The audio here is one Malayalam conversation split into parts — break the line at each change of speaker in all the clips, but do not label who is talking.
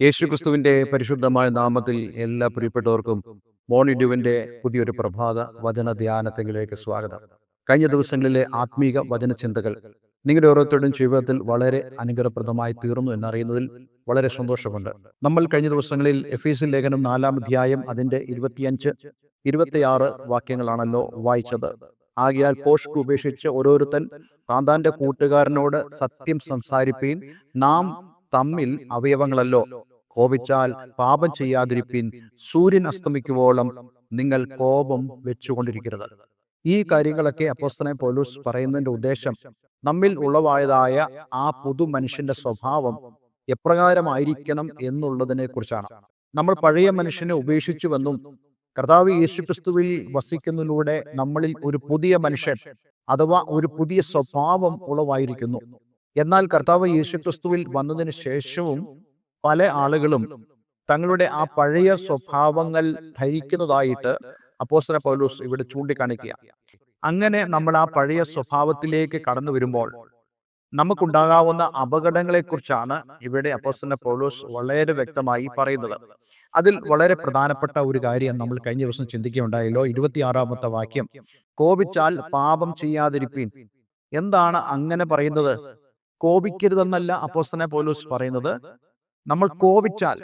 യേശുക്രിസ്തുവിന്റെ പരിശുദ്ധമായ നാമത്തിൽ എല്ലാ പ്രിയപ്പെട്ടവർക്കും മോണിഡ്യുവിന്റെ പുതിയൊരു പ്രഭാത വചന ധ്യാനത്തിലേക്ക് സ്വാഗതം. കഴിഞ്ഞ ദിവസങ്ങളിലെ ആത്മീക വചന ചിന്തകൾ നിങ്ങളുടെ ഓരോരുത്തരുടെയും ജീവിതത്തിൽ വളരെ അനുഗ്രഹപ്രദമായി തീർന്നു എന്നറിയുന്നതിൽ വളരെ സന്തോഷമുണ്ട്. നമ്മൾ കഴിഞ്ഞ ദിവസങ്ങളിൽ എഫേസ്യർ ലേഖനം 4-ാം അധ്യായം അതിന്റെ 25-26 വാക്യങ്ങളാണല്ലോ വായിച്ചത്. ആകയാൽ പോഷ്ക് ഉപേക്ഷിച്ച് ഓരോരുത്തൻ താന്താന്റെ കൂട്ടുകാരനോട് സത്യം സംസാരിപ്പീൻ, നാം തമ്മിൽ അവയവങ്ങളല്ലോ, കോപിച്ചാൽ പാപം ചെയ്യാതിരിപ്പിൻ, സൂര്യൻ അസ്തമിക്കുവോളം നിങ്ങൾ കോപം വെച്ചുകൊണ്ടിരിക്കരുത്. ഈ കാര്യങ്ങളൊക്കെ അപ്പോസ്തലൻ പൗലോസ് പറയുന്നതിന്റെ ഉദ്ദേശം നമ്മിൽ ഉളവായതായ ആ പുതു മനുഷ്യന്റെ സ്വഭാവം എപ്രകാരമായിരിക്കണം എന്നുള്ളതിനെ കുറിച്ചാണ്. നമ്മൾ പഴയ മനുഷ്യനെ ഉപേക്ഷിച്ചുവെന്നും കർത്താവ് യേശുക്രിസ്തുവിൽ വസിക്കുന്നതിലൂടെ നമ്മളിൽ ഒരു പുതിയ മനുഷ്യൻ അഥവാ ഒരു പുതിയ സ്വഭാവം ഉളവായിരിക്കുന്നു. എന്നാൽ കർത്താവ് യേശുക്രിസ്തുവിൽ വന്നതിന് ശേഷവും പല ആളുകളും തങ്ങളുടെ ആ പഴയ സ്വഭാവങ്ങൾ ധരിക്കുന്നതായിട്ട് അപ്പോസ്തലൻ പൗലോസ് ഇവിടെ ചൂണ്ടിക്കാണിക്കുക. അങ്ങനെ നമ്മൾ ആ പഴയ സ്വഭാവത്തിലേക്ക് കടന്നു വരുമ്പോൾ നമുക്കുണ്ടാകാവുന്ന അപകടങ്ങളെക്കുറിച്ചാണ് ഇവിടെ അപ്പോസ്തലൻ പൗലോസ് വളരെ വ്യക്തമായി പറയുന്നത്. അതിൽ വളരെ പ്രധാനപ്പെട്ട ഒരു കാര്യം നമ്മൾ കഴിഞ്ഞ ദിവസം ചിന്തിക്കുകയുണ്ടായല്ലോ. 26-ാമത്തെ വാക്യം, കോപിച്ചാൽ പാപം ചെയ്യാതിരിപ്പീൻ. എന്താണ് അങ്ങനെ പറയുന്നത്? കോപിക്കരുതെന്നല്ല അപ്പോസ്തലൻ പൗലോസ് പറയുന്നത്. നമ്മൾ കോപിച്ചാൽ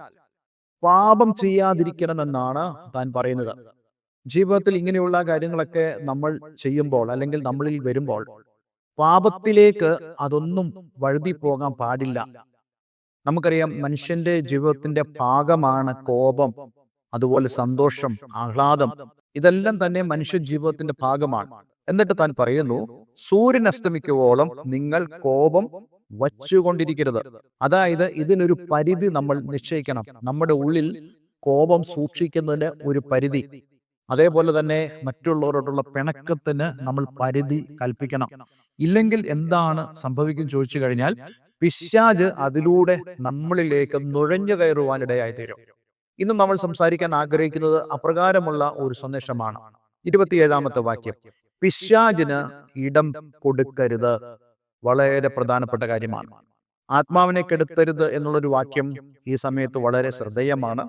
പാപം ചെയ്യാതിരിക്കണമെന്നാണ് താൻ പറയുന്നത്. ജീവിതത്തിൽ ഇങ്ങനെയുള്ള കാര്യങ്ങളൊക്കെ നമ്മൾ ചെയ്യുമ്പോൾ അല്ലെങ്കിൽ നമ്മളിൽ വരുമ്പോൾ പാപത്തിലേക്ക് അതൊന്നും വഴുതി പോകാൻ പാടില്ല. നമുക്കറിയാം, മനുഷ്യന്റെ ജീവിതത്തിന്റെ ഭാഗമാണ് കോപം, അതുപോലെ സന്തോഷം, ആഹ്ലാദം. ഇതെല്ലാം തന്നെ മനുഷ്യ ജീവിതത്തിന്റെ ഭാഗമാണ്. എന്നിട്ട് താൻ പറയുന്നു, സൂര്യൻ അസ്തമിക്കുവോളം നിങ്ങൾ കോപം വച്ചുകൊണ്ടിരിക്കരുത്. അതായത് ഇതിനൊരു പരിധി നമ്മൾ നിശ്ചയിക്കണം. നമ്മുടെ ഉള്ളിൽ കോപം സൂക്ഷിക്കുന്നതിന് ഒരു പരിധി, അതേപോലെ തന്നെ മറ്റുള്ളവരോടുള്ള പിണക്കത്തിന് നമ്മൾ പരിധി കൽപ്പിക്കണം. ഇല്ലെങ്കിൽ എന്താണ് സംഭവിക്കും ചോദിച്ചു കഴിഞ്ഞാൽ പിശാച് അതിലൂടെ നമ്മളിലേക്ക് നുഴഞ്ഞു കയറുവാനിടയായി തീരും. ഇന്ന് നമ്മൾ സംസാരിക്കാൻ ആഗ്രഹിക്കുന്നത് അപ്രകാരമുള്ള ഒരു സന്ദേശമാണ്. 27-ാമത്തെ വാക്യം, പിശാചിന് ഇടം കൊടുക്കരുത്. വളരെ പ്രധാനപ്പെട്ട കാര്യമാണ്. ആത്മാവിനെ കെടുത്തരുത് എന്നുള്ളൊരു വാക്യം ഈ സമയത്ത് വളരെ ശ്രദ്ധേയമാണ്.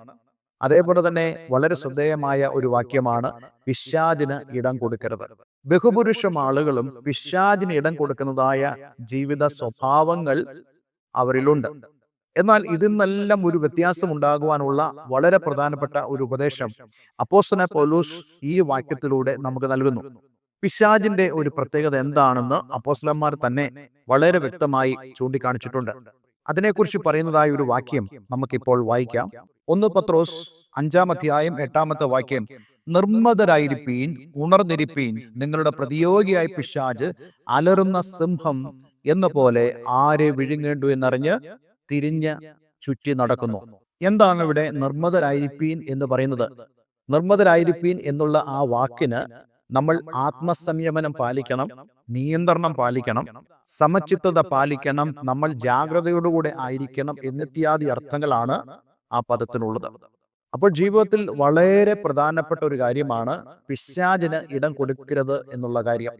അതേപോലെ തന്നെ വളരെ ശ്രദ്ധേയമായ ഒരു വാക്യമാണ് പിശാചിന് ഇടം കൊടുക്കരുത്. ബഹുഭൂരിഷം ആളുകളും പിശാചിന് ഇടം കൊടുക്കുന്നതായ ജീവിത സ്വഭാവങ്ങൾ അവരിലുണ്ട്. എന്നാൽ ഇതിൽ നിന്നെല്ലാം ഒരു വ്യത്യാസം ഉണ്ടാകുവാനുള്ള വളരെ പ്രധാനപ്പെട്ട ഒരു ഉപദേശം അപ്പോസ്തലൻ പൗലോസ് ഈ വാക്യത്തിലൂടെ നമുക്ക് നൽകുന്നു. പിശാചിന്റെ ഒരു പ്രത്യേകത എന്താണെന്ന് അപ്പോസ്തലന്മാർ തന്നെ വളരെ വ്യക്തമായി ചൂണ്ടിക്കാണിച്ചിട്ടുണ്ട്. അതിനെക്കുറിച്ച് പറയുന്നതായ ഒരു വാക്യം നമുക്കിപ്പോൾ വായിക്കാം. 1 പത്രോസ് 5-ാം അധ്യായം 8-ാമത്തെ വാക്യം, നിർമ്മതരായിരിപ്പീൻ, ഉണർന്നിരിപ്പീൻ, നിങ്ങളുടെ പ്രതിയോഗിയായ പിശാച് അലറുന്ന സിംഹം എന്ന പോലെ ആരെ വിഴുങ്ങേണ്ടു എന്നറിഞ്ഞ് തിരിഞ്ഞ് ചുറ്റി നടക്കുന്നു. എന്താണ് ഇവിടെ നിർമ്മതരായിരിപ്പീൻ എന്ന് പറയുന്നത്? നിർമ്മതരായിരിപ്പീൻ എന്നുള്ള ആ വാക്കിന് നമ്മൾ ആത്മസംയമനം പാലിക്കണം, നിയന്ത്രണം പാലിക്കണം, സമചിത്തത പാലിക്കണം, നമ്മൾ ജാഗ്രതയോടുകൂടെ ആയിരിക്കണം എന്നിത്യാദി അർത്ഥങ്ങളാണ് ആ പദത്തിനുള്ളത്. അപ്പോൾ ജീവിതത്തിൽ വളരെ പ്രധാനപ്പെട്ട ഒരു കാര്യമാണ് പിശാചിന് ഇടം കൊടുക്കരുത് എന്നുള്ള കാര്യം.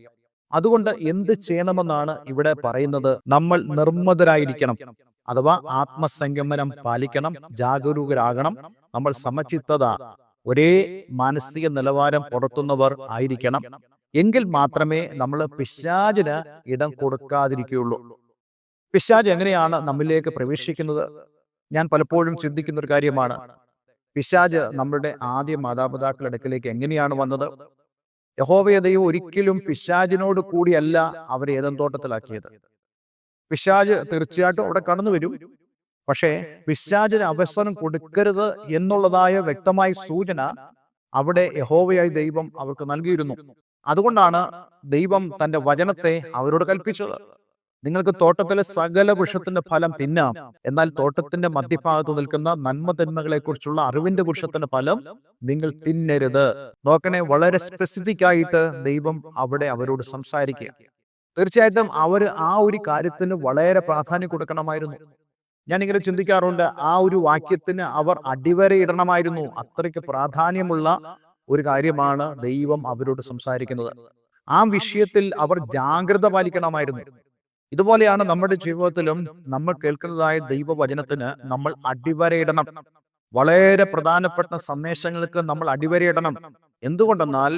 അതുകൊണ്ട് എന്ത് ചെയ്യണമെന്നാണ് ഇവിടെ പറയുന്നത്? നമ്മൾ നിർമ്മതരായിരിക്കണം, അഥവാ ആത്മസംയമനം പാലിക്കണം, ജാഗരൂകരാകണം. നമ്മൾ സമചിത്തത, ഒരേ മാനസിക നിലവാരം പുലർത്തുന്നവർ ആയിരിക്കണം. എങ്കിൽ മാത്രമേ നമ്മൾ പിശാചിന് ഇടം കൊടുക്കാതിരിക്കുകയുള്ളൂ. പിശാച് എങ്ങനെയാണ് നമ്മിലേക്ക് പ്രവേശിക്കുന്നത്? ഞാൻ പലപ്പോഴും ചിന്തിക്കുന്ന ഒരു കാര്യമാണ്. പിശാച് നമ്മുടെ ആദ്യ മാതാപിതാക്കളുടെ അടുക്കലേക്ക് എങ്ങനെയാണ് വന്നത്? യഹോവയെ ദൈവം ഒരിക്കലും പിശാചിനോട് കൂടിയല്ല അവരെ ഏദൻ തോട്ടത്തിലാക്കിയത്. പിശാച് തീർച്ചയായിട്ടും അവിടെ കടന്നു വരും. പക്ഷേ പിശാചിന് അവസരം കൊടുക്കരുത് എന്നുള്ളതായ വ്യക്തമായ സൂചന അവിടെ യഹോവയായ ദൈവം അവർക്ക് നൽകിയിരുന്നു. അതുകൊണ്ടാണ് ദൈവം തന്റെ വചനത്തെ അവരോട് കൽപ്പിച്ചത്. നിങ്ങൾക്ക് തോട്ടത്തിലെ സകല വൃക്ഷത്തിന്റെ ഫലം തിന്നാം, എന്നാൽ തോട്ടത്തിന്റെ മധ്യഭാഗത്ത് നിൽക്കുന്ന നന്മതിന്മകളെ കുറിച്ചുള്ള അറിവിന്റെ വൃക്ഷത്തിന്റെ ഫലം നിങ്ങൾ തിന്നരുത്. നോക്കണേ, വളരെ സ്പെസിഫിക് ആയിട്ട് ദൈവം അവിടെ അവരോട് സംസാരിക്കുക. തീർച്ചയായിട്ടും അവർ ആ ഒരു കാര്യത്തിന് വളരെ പ്രാധാന്യം കൊടുക്കണമായിരുന്നു. ഞാനിങ്ങനെ ചിന്തിക്കാറുണ്ട്, ആ ഒരു വാക്യത്തിന് അവർ അടിവരയിടണമായിരുന്നു. അത്രയ്ക്ക് പ്രാധാന്യമുള്ള ഒരു കാര്യമാണ് ദൈവം അവരോട് സംസാരിക്കുന്നത്. ആ വിഷയത്തിൽ അവർ ജാഗ്രത പാലിക്കണമായിരുന്നു. ഇതുപോലെയാണ് നമ്മുടെ ജീവിതത്തിലും നമ്മൾ കേൾക്കുന്നതായ ദൈവവചനത്തിന് നമ്മൾ അടിവരയിടണം. വളരെ പ്രധാനപ്പെട്ട സന്ദേശങ്ങൾക്ക് നമ്മൾ അടിവരയിടണം. എന്തുകൊണ്ടെന്നാൽ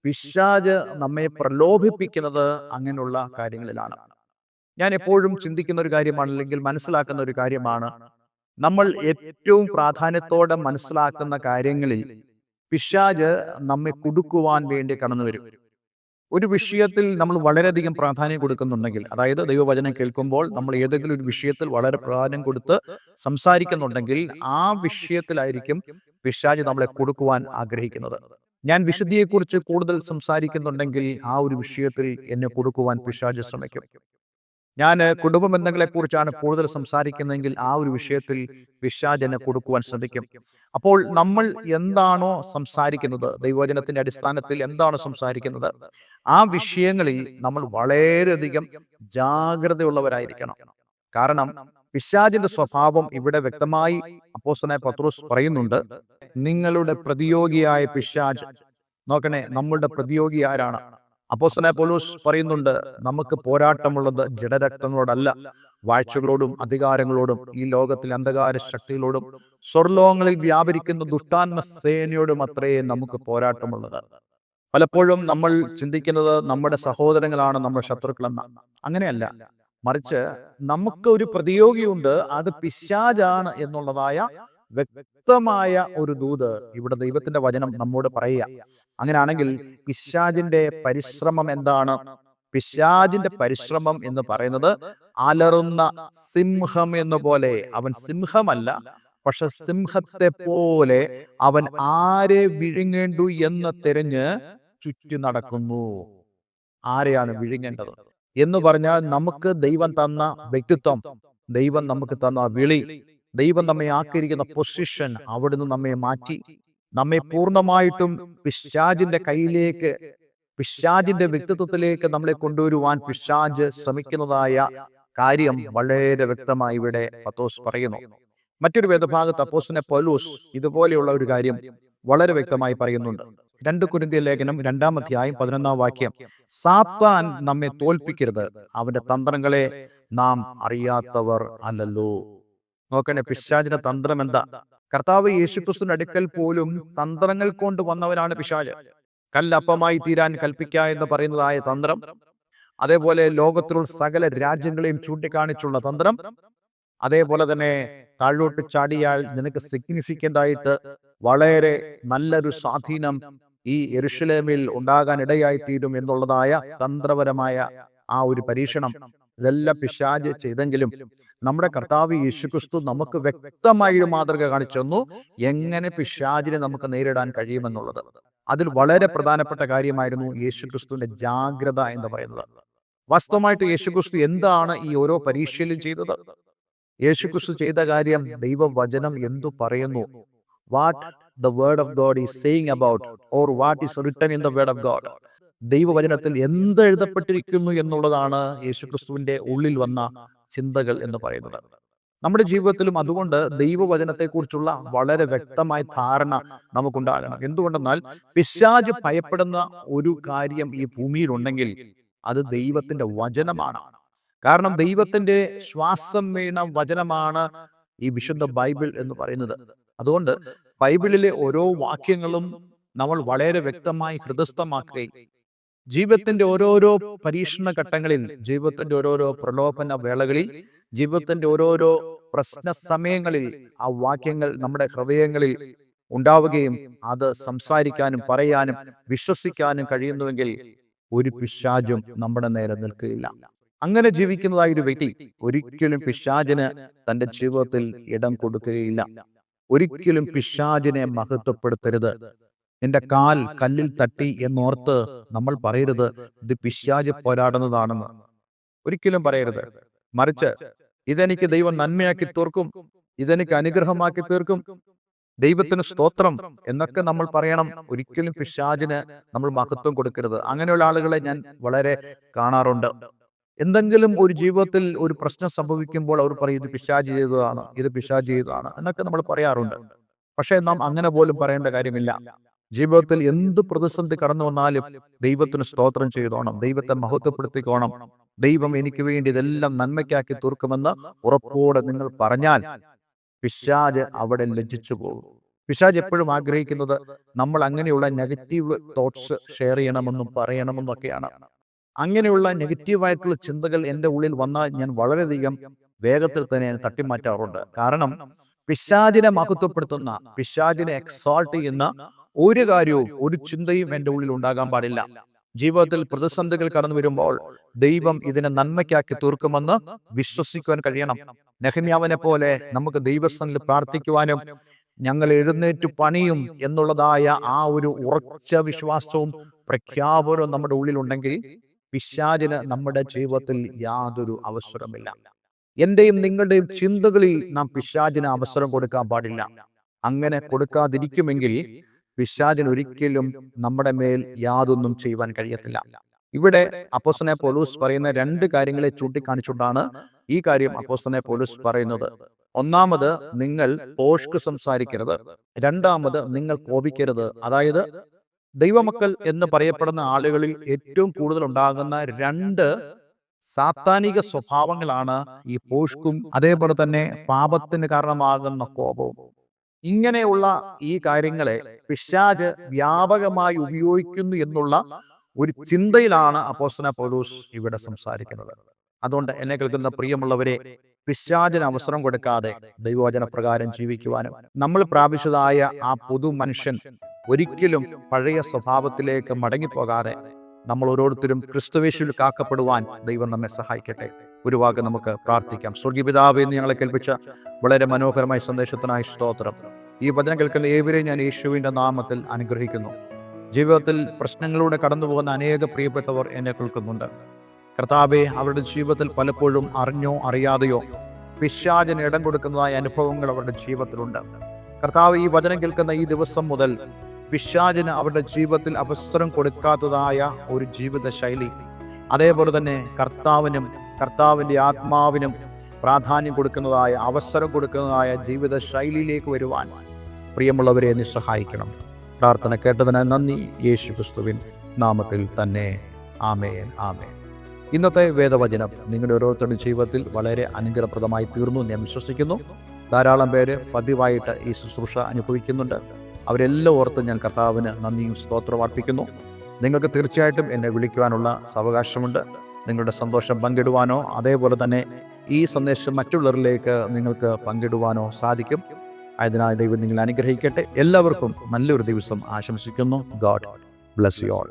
പിശാച് നമ്മെ പ്രലോഭിപ്പിക്കുന്നത് അങ്ങനെയുള്ള കാര്യങ്ങളിലാണ്. ഞാൻ എപ്പോഴും ചിന്തിക്കുന്ന ഒരു കാര്യമാണ്, അല്ലെങ്കിൽ മനസ്സിലാക്കുന്ന ഒരു കാര്യമാണ്, നമ്മൾ ഏറ്റവും പ്രാധാന്യത്തോടെ മനസ്സിലാക്കുന്ന കാര്യങ്ങളിൽ പിശാച് നമ്മെ കുടുക്കുവാൻ വേണ്ടി കടന്നു വരും. ഒരു വിഷയത്തിൽ നമ്മൾ വളരെയധികം പ്രാധാന്യം കൊടുക്കുന്നുണ്ടെങ്കിൽ, അതായത് ദൈവവചനം കേൾക്കുമ്പോൾ നമ്മൾ ഏതെങ്കിലും ഒരു വിഷയത്തിൽ വളരെ പ്രാധാന്യം കൊടുത്ത് സംസാരിക്കുന്നുണ്ടെങ്കിൽ, ആ വിഷയത്തിലായിരിക്കും പിശാച് നമ്മളെ കൊടുക്കുവാൻ ആഗ്രഹിക്കുന്നത്. ഞാൻ വിശുദ്ധിയെക്കുറിച്ച് കൂടുതൽ സംസാരിക്കുന്നുണ്ടെങ്കിൽ ആ ഒരു വിഷയത്തിൽ എന്നെ കൊടുക്കുവാൻ പിശാച് ശ്രമിക്കും. ഞാൻ കുടുംബ ബന്ധങ്ങളെക്കുറിച്ചാണ് കൂടുതൽ സംസാരിക്കുന്നതെങ്കിൽ ആ ഒരു വിഷയത്തിൽ പിശാച് എന്നെ കൊടുക്കുവാൻ ശ്രമിക്കും. അപ്പോൾ നമ്മൾ എന്താണോ സംസാരിക്കുന്നത്, ദൈവവചനത്തിന്റെ അടിസ്ഥാനത്തിൽ എന്താണോ സംസാരിക്കുന്നത്, ആ വിഷയങ്ങളിൽ നമ്മൾ വളരെയധികം ജാഗ്രതയുള്ളവരായിരിക്കണം. കാരണം പിശാചിന്റെ സ്വഭാവം ഇവിടെ വ്യക്തമായി അപ്പോസ്തലനായ പത്രോസ് പറയുന്നുണ്ട്. നിങ്ങളുടെ പ്രതിയോഗിയായ പിശാച്, നോക്കണേ, നമ്മളുടെ പ്രതിയോഗി ആരാണ്? അപ്പോസ്തലനായ പൗലോസ് പറയുന്നുണ്ട്, നമുക്ക് പോരാട്ടമുള്ളത് ജഡരക്തങ്ങളോടല്ല, വാഴ്ചകളോടും അധികാരങ്ങളോടും ഈ ലോകത്തിലെ അന്ധകാര ശക്തികളോടും സ്വർലോകങ്ങളിൽ വ്യാപരിക്കുന്ന ദുഷ്ടാത്മ സേനയോടും അത്രേ നമുക്ക് പോരാട്ടമുള്ളത്. പലപ്പോഴും നമ്മൾ ചിന്തിക്കുന്നത് നമ്മുടെ സഹോദരങ്ങളാണ് നമ്മുടെ ശത്രുക്കളെന്ന. അങ്ങനെയല്ല, മറിച്ച് നമുക്ക് ഒരു പ്രതിയോഗിയുണ്ട്, അത് പിശാചാണ് എന്നുള്ളതായ വ്യക്തമായ ഒരു ദൂത് ഇവിടെ ദൈവത്തിന്റെ വചനം നമ്മോട് പറയുക. അങ്ങനെയാണെങ്കിൽ പിശാചിന്റെ പരിശ്രമം എന്താണ്? പിശാചിന്റെ പരിശ്രമം എന്ന് പറയുന്നത് അലറുന്ന സിംഹം എന്ന പോലെ. അവൻ സിംഹമല്ല, പക്ഷെ സിംഹത്തെ പോലെ അവൻ ആരെ വിഴുങ്ങേണ്ടു എന്ന് തിരഞ്ഞ് ചുറ്റി നടക്കുന്നു. ആരെയാണ് വിഴുങ്ങേണ്ടത് എന്ന് പറഞ്ഞാൽ, നമുക്ക് ദൈവം തന്ന വ്യക്തിത്വം, ദൈവം നമുക്ക് തന്ന വിളി, ദൈവം നമ്മെ ആക്കിയിരിക്കുന്ന പൊസിഷൻ, അവിടുന്ന് നമ്മെ മാറ്റി നമ്മെ പൂർണ്ണമായിട്ടും പിശാചിന്റെ കയ്യിലേക്ക്, പിശാചിന്റെ വ്യക്തിത്വത്തിലേക്ക് നമ്മളെ കൊണ്ടുവരുവാൻ പിശാച് ശ്രമിക്കുന്നതായ കാര്യം വളരെ വ്യക്തമായി ഇവിടെ പത്രോസ് പറയുന്നു. മറ്റൊരു വേദഭാഗത്ത് അപ്പോസ്തലനായ പൗലോസ് ഇതുപോലെയുള്ള ഒരു കാര്യം വളരെ വ്യക്തമായി പറയുന്നുണ്ട്. 2 കൊരിന്ത്യർ ലേഖനം 2-ാം അധ്യായം 11-ാം വാക്യം, സാത്താൻ നമ്മെ തോൽപ്പിക്കരുത്, അവന്റെ തന്ത്രങ്ങളെ നാം അറിയാത്തവർ അല്ലല്ലോ. നോക്കണേ, പിശാചിന്റെ തന്ത്രം എന്താ? കർത്താവ് യേശുക്രിസ്തുവിന്റെ അടുക്കൽ പോലും തന്ത്രങ്ങൾ കൊണ്ട് വന്നവനാണ് പിശാച്. കല്ലപ്പമായി തീരാൻ കൽപ്പിക്ക എന്ന് പറയുന്നതായ തന്ത്രം, അതേപോലെ ലോകത്തിലുള്ള സകല രാജ്യങ്ങളെയും ചൂണ്ടിക്കാണിച്ചുള്ള തന്ത്രം, അതേപോലെ തന്നെ താഴോട്ട് ചാടിയാൽ നിനക്ക് സിഗ്നിഫിക്കന്റ് ആയിട്ട് വളരെ നല്ലൊരു സ്വാധീനം ഈ യെരൂശലേമിൽ ഉണ്ടാകാൻ ഇടയായി തീരും എന്നുള്ളതായ തന്ത്രപരമായ ആ ഒരു പരീക്ഷണം, ഇതെല്ലാം പിശാച് ചെയ്തെങ്കിലും നമ്മുടെ കർത്താവ് യേശുക്രിസ്തു നമുക്ക് വ്യക്തമായ ഒരു മാതൃക കാണിച്ചു തന്നു, എങ്ങനെ പിശാചിനെ നമുക്ക് നേരിടാൻ കഴിയുമെന്നുള്ളത്. അതിൽ വളരെ പ്രധാനപ്പെട്ട കാര്യമായിരുന്നു യേശുക്രിസ്തുവിന്റെ ജാഗ്രത എന്ന് പറയുന്നത്. വാസ്തവമായിട്ട് യേശുക്രിസ്തു എന്താണ് ഈ ഓരോ പരീക്ഷയിലും ചെയ്തത്? യേശുക്രിസ്തു ചെയ്ത കാര്യം ദൈവവചനം എന്തു പറയുന്നു, what the word of God is saying about, or what is written in the word of God, ദൈവവചനത്തിൽ എന്ത് എഴുതപ്പെട്ടിരിക്കുന്നു എന്നുള്ളതാണ് യേശുക്രിസ്തുവിന്റെ ഉള്ളിൽ വന്ന ചിന്തകൾ എന്ന് പറയുന്നത്. നമ്മുടെ ജീവിതത്തിലും അതുകൊണ്ട് ദൈവവചനത്തെക്കുറിച്ചുള്ള വളരെ വ്യക്തമായ ധാരണ നമുക്കുണ്ടാകണം. എന്തുകൊണ്ടെന്നാൽ പിശാച് ഭയപ്പെടുന്ന ഒരു കാര്യം ഈ ഭൂമിയിലുണ്ടെങ്കിൽ അത് ദൈവത്തിന്റെ വചനമാണ്. കാരണം ദൈവത്തിന്റെ ശ്വാസം വീണ വചനമാണ് ഈ വിശുദ്ധ ബൈബിൾ എന്ന് പറയുന്നത്. അതുകൊണ്ട് ബൈബിളിലെ ഓരോ വാക്യങ്ങളും നമ്മൾ വളരെ വ്യക്തമായി ഹൃദയസ്ഥമാക്കുകയും ജീവിതത്തിന്റെ ഓരോരോ പരീക്ഷണ ഘട്ടങ്ങളിൽ, ജീവിതത്തിന്റെ ഓരോരോ പ്രലോഭന വേളകളിൽ, ജീവിതത്തിന്റെ ഓരോരോ പ്രശ്ന സമയങ്ങളിൽ ആ വാക്യങ്ങൾ നമ്മുടെ ഹൃദയങ്ങളിൽ ഉണ്ടാവുകയും അത് സംസാരിക്കാനും പറയാനും വിശ്വസിക്കാനും കഴിയുന്നുവെങ്കിൽ ഒരു പിശാചും നമ്മുടെ നേരെ നിൽക്കുകയില്ല. അങ്ങനെ ജീവിക്കുന്നതായ ഒരു വ്യക്തി ഒരിക്കലും പിശാചിന് തന്റെ ജീവിതത്തിൽ ഇടം കൊടുക്കുകയില്ല. ഒരിക്കലും പിശാചിനെ മഹത്വപ്പെടുത്തരുത്. നിന്റെ കാൽ കല്ലിൽ തട്ടി എന്നോർത്ത് നമ്മൾ പറയരുത് ഇത് പിശാച് പോരാടുന്നതാണെന്ന്. ഒരിക്കലും പറയരുത്. മറിച്ച് ഇതെനിക്ക് ദൈവം നന്മയാക്കി തീർക്കും, ഇതെനിക്ക് അനുഗ്രഹമാക്കി തീർക്കും, ദൈവത്തിന് സ്തോത്രം എന്നൊക്കെ നമ്മൾ പറയണം. ഒരിക്കലും പിശാചിന് നമ്മൾ മഹത്വം കൊടുക്കരുത്. അങ്ങനെയുള്ള ആളുകളെ ഞാൻ വളരെ കാണാറുണ്ട്. എന്തെങ്കിലും ഒരു ജീവിതത്തിൽ ഒരു പ്രശ്നം സംഭവിക്കുമ്പോൾ അവർ പറയും ഇത് പിശാച് ചെയ്തതാണ്, ഇത് പിശാച് ചെയ്തതാണ് എന്നൊക്കെ നമ്മൾ പറയാറുണ്ട്. പക്ഷേ നാം അങ്ങനെ പോലും പറയേണ്ട കാര്യമില്ല. ജീവിതത്തിൽ എന്ത് പ്രതിസന്ധി കടന്നു വന്നാലും ദൈവത്തിന് സ്തോത്രം ചെയ്തോണം, ദൈവത്തെ മഹത്വപ്പെടുത്തിക്കോണം. ദൈവം എനിക്ക് വേണ്ടി ഇതെല്ലാം നന്മയ്ക്കാക്കി തീർക്കുമെന്ന് ഉറപ്പോടെ നിങ്ങൾ പറഞ്ഞാൽ പിശാച് അവിടെ ലജ്ജിച്ചു പോകും. പിശാച് എപ്പോഴും ആഗ്രഹിക്കുന്നത് നമ്മൾ അങ്ങനെയുള്ള നെഗറ്റീവ് തോട്ട്സ് ഷെയർ ചെയ്യണമെന്നും പറയണമെന്നും ഒക്കെയാണ്. അങ്ങനെയുള്ള നെഗറ്റീവായിട്ടുള്ള ചിന്തകൾ എൻ്റെ ഉള്ളിൽ വന്നാൽ ഞാൻ വളരെയധികം വേഗത്തിൽ തന്നെ തട്ടിമാറ്റാറുണ്ട്. കാരണം പിശാചിനെ മഹത്വപ്പെടുത്തുന്ന, പിശാചിനെ എക്സോൾട്ട് ചെയ്യുന്ന ഒരു കാര്യവും ഒരു ചിന്തയും എൻ്റെ ഉള്ളിൽ ഉണ്ടാകാൻ പാടില്ല. ജീവിതത്തിൽ പ്രതിസന്ധികൾ കടന്നു വരുമ്പോൾ ദൈവം ഇതിനെ നന്മയ്ക്കാക്കി തീർക്കുമെന്ന് വിശ്വസിക്കുവാൻ കഴിയണം. നെഹമ്യാവിനെ പോലെ നമുക്ക് ദൈവസന്നിധിയിൽ പ്രാർത്ഥിക്കുവാനും ഞങ്ങൾ എഴുന്നേറ്റ് പണിയും എന്നുള്ളതായ ആ ഒരു ഉറച്ച വിശ്വാസവും പ്രഖ്യാപനവും നമ്മുടെ ഉള്ളിലുണ്ടെങ്കിൽ പിശാചിന് നമ്മുടെ ജീവിതത്തിൽ യാതൊരു അവസരമില്ല. എന്റെയും നിങ്ങളുടെയും ചിന്തകളിൽ നാം പിശാചിന് അവസരം കൊടുക്കാൻ പാടില്ല. അങ്ങനെ കൊടുക്കാതിരിക്കുമെങ്കിൽ പിശാചിന് ഒരിക്കലും നമ്മുടെ മേൽ യാതൊന്നും ചെയ്യുവാൻ കഴിയത്തില്ല. ഇവിടെ അപ്പോസ്തലനായ പൗലോസ് പറയുന്ന രണ്ട് കാര്യങ്ങളെ ചൂണ്ടിക്കാണിച്ചുകൊണ്ടാണ് ഈ കാര്യം അപ്പോസ്തലനായ പൗലോസ് പറയുന്നത്. ഒന്നാമത്, നിങ്ങൾ പോഷ്ക് സംസാരിക്കരുത്. രണ്ടാമത്, നിങ്ങൾ കോപിക്കരുത്. അതായത് ദൈവമക്കൾ എന്ന് പറയപ്പെടുന്ന ആളുകളിൽ ഏറ്റവും കൂടുതൽ ഉണ്ടാകുന്ന രണ്ട് സാത്താനിക സ്വഭാവങ്ങളാണ് ഈ പോഷ്കും അതേപോലെ തന്നെ പാപത്തിന് കാരണമാകുന്ന കോപവും. ഇങ്ങനെയുള്ള ഈ കാര്യങ്ങളെ പിശാച് വ്യാപകമായി ഉപയോഗിക്കുന്നു എന്നുള്ള ഒരു ചിന്തയിലാണ് അപ്പോസ്തലനായ പൗലോസ് ഇവിടെ സംസാരിക്കുന്നത്. അതുകൊണ്ട് എന്നെ കേൾക്കുന്ന പ്രിയമുള്ളവരെ, പിശാചിന് അവസരം കൊടുക്കാതെ ദൈവവചന പ്രകാരം ജീവിക്കുവാനും നമ്മൾ പ്രാപിച്ചതായ ആ പുതു മനുഷ്യൻ ഒരിക്കലും പഴയ സ്വഭാവത്തിലേക്ക് മടങ്ങിപ്പോകാതെ നമ്മൾ ഓരോരുത്തരും ക്രിസ്തുവേശുവിൽ കാക്കപ്പെടുവാൻ ദൈവം നമ്മെ സഹായിക്കട്ടെ. ഒരു വാക്ക് നമുക്ക് പ്രാർത്ഥിക്കാം. സ്വർഗീയ പിതാവേ, എന്ന് ഞങ്ങളെ കേൾപ്പിച്ച വളരെ മനോഹരമായ സന്ദേശത്തിനായി സ്തോത്രം. ഈ വചനം കേൾക്കുന്ന ഏവരെയും ഞാൻ യേശുവിൻ്റെ നാമത്തിൽ അനുഗ്രഹിക്കുന്നു. ജീവിതത്തിൽ പ്രശ്നങ്ങളിലൂടെ കടന്നു പോകുന്ന അനേക പ്രിയപ്പെട്ടവർ എന്നെ കേൾക്കുന്നുണ്ട്. കർത്താവേ, അവരുടെ ജീവിതത്തിൽ പലപ്പോഴും അറിഞ്ഞോ അറിയാതെയോ പിശാചിന് ഇടം കൊടുക്കുന്നതായ അനുഭവങ്ങൾ അവരുടെ ജീവിതത്തിലുണ്ട്. കർത്താവ്, ഈ വചനം കേൾക്കുന്ന ഈ ദിവസം മുതൽ പിശാചിന് അവരുടെ ജീവിതത്തിൽ അവസരം കൊടുക്കാത്തതായ ഒരു ജീവിത ശൈലി, അതേപോലെ തന്നെ കർത്താവിൻ്റെ ആത്മാവിനും പ്രാധാന്യം കൊടുക്കുന്നതായ, അവസരം കൊടുക്കുന്നതായ ജീവിത ശൈലിയിലേക്ക് വരുവാൻ പ്രിയമുള്ളവരെ നീ സഹായിക്കണം. പ്രാർത്ഥന കേട്ടതിന് നന്ദി, യേശു ക്രിസ്തുവിൻ നാമത്തിൽ തന്നെ. ആമേൻ, ആമേൻ. ഇന്നത്തെ വേദവചനം നിങ്ങളുടെ ഓരോരുത്തരുടെയും ജീവിതത്തിൽ വളരെ അനുഗ്രഹപ്രദമായി തീർന്നു ഞാൻ വിശ്വസിക്കുന്നു. ധാരാളം പേര് പതിവായിട്ട് ഈ ശുശ്രൂഷ അനുഭവിക്കുന്നുണ്ട്. അവരെല്ലാം ഓർത്ത് ഞാൻ കർത്താവിന് നന്ദിയും സ്തോത്രവും അർപ്പിക്കുന്നു. നിങ്ങൾക്ക് തീർച്ചയായിട്ടും എന്നെ വിളിക്കുവാനുള്ള അവകാശമുണ്ട്. നിങ്ങളുടെ സന്തോഷം പങ്കിടുവാനോ അതേപോലെ തന്നെ ഈ സന്ദേശം മറ്റുള്ളവരിലേക്ക് നിങ്ങൾക്ക് പങ്കിടുവാനോ സാധിക്കും. അതിനാൽ ദൈവം നിങ്ങളെ അനുഗ്രഹിക്കട്ടെ. എല്ലാവർക്കും നല്ലൊരു ദിവസം ആശംസിക്കുന്നു. God bless you all.